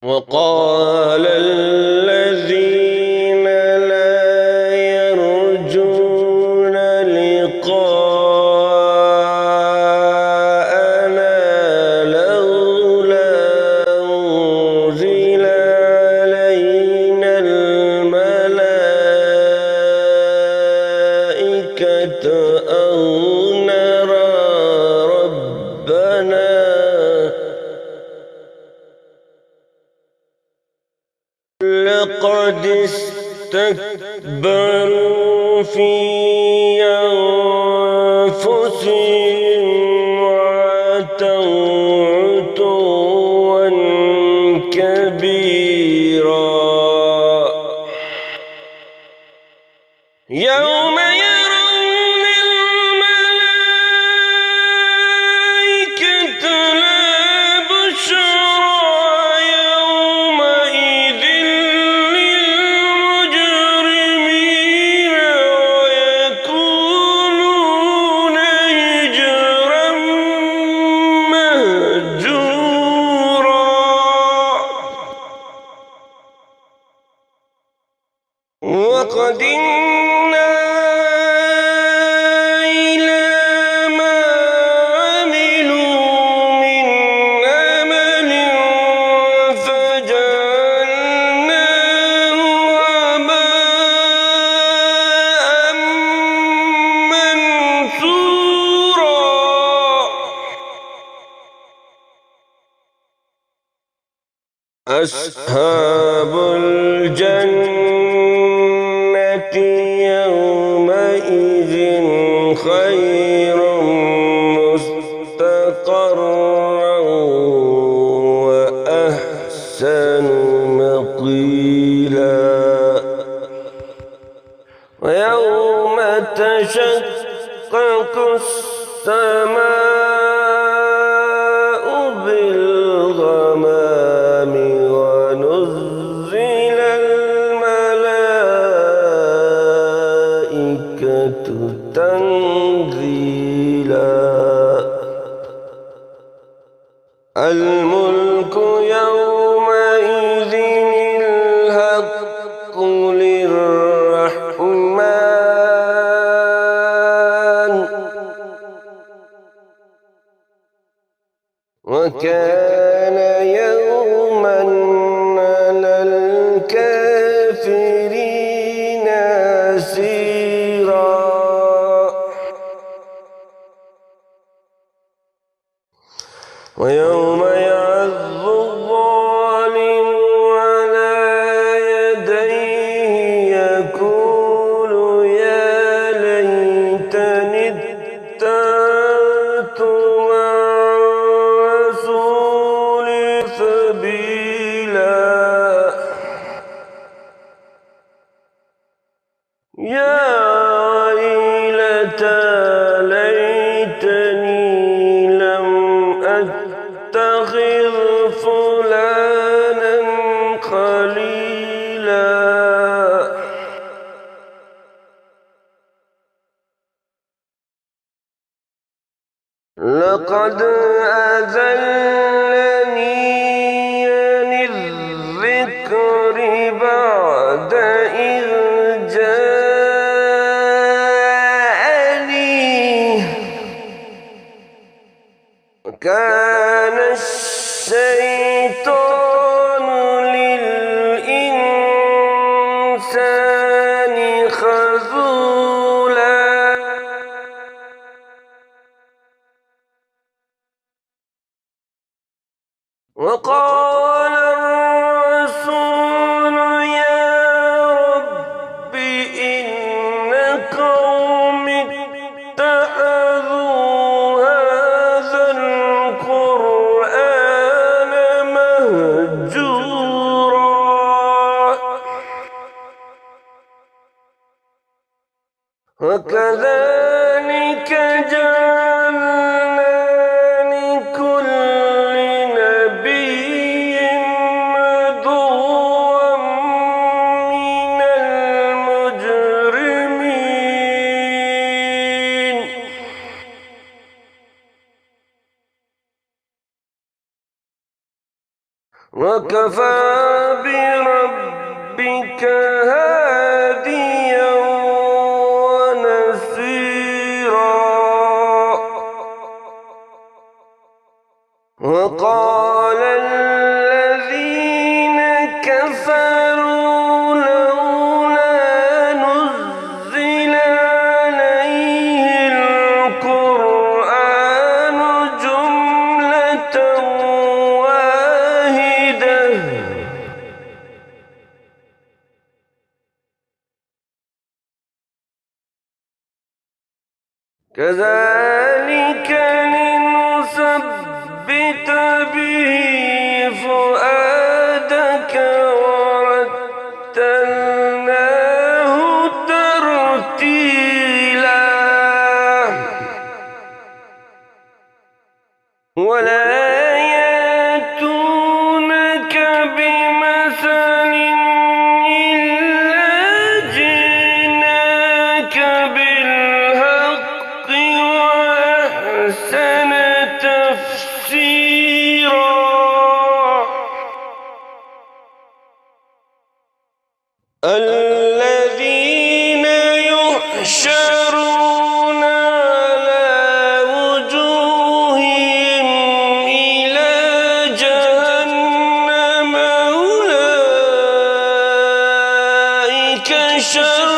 وقال الذين لا يرجون لقاءنا لولا أنزل علينا الملائكة أو نرى ربنا لقد استكبروا في أنفسهم وعتوا عتوا كبيرا يوم يرون الملائكة لا بشرى يومئذ للمجرمين ويكونون هجرا مهجورا وقدمنا إلى ما عملوا من عمل فجعلناه هباء منثورا أصحاب الجنة يومئذ خير مستقرا وأحسن مقيلا ويوم تشقق السماء بالغمام ونزل الملائكة تنزيلا الملك يومئذ الحق للرحمن وكان يوما على الكافرين عسيرا ويوم يعض الظالم على يديه يقول يا ليتني اتخذت مع الرسول سبيلا يا ويلتى ليتني لم أتخذ فلانا خليلا لقد أذلني عن الذكر بعد إذ جاءني وكان الشيطان للإنسان خذولا وقال الرسول يا رب إن قومي اتخذوا هذا القرآن مهجورا وكذلك جعلنا لكل نبي وكفى بربك هاديا ونصيرا. وقال الذين كفروا لولا نزل عليه القرآن جملة واحدة كذلك لنثبت به فؤادك ورتلناه ترتيلا. ولا يأتونك بمثل إلا جئناك بالحق وأحسن تفسيرا. الذين يحشرون على وجوههم إلى جهنم أولئك شر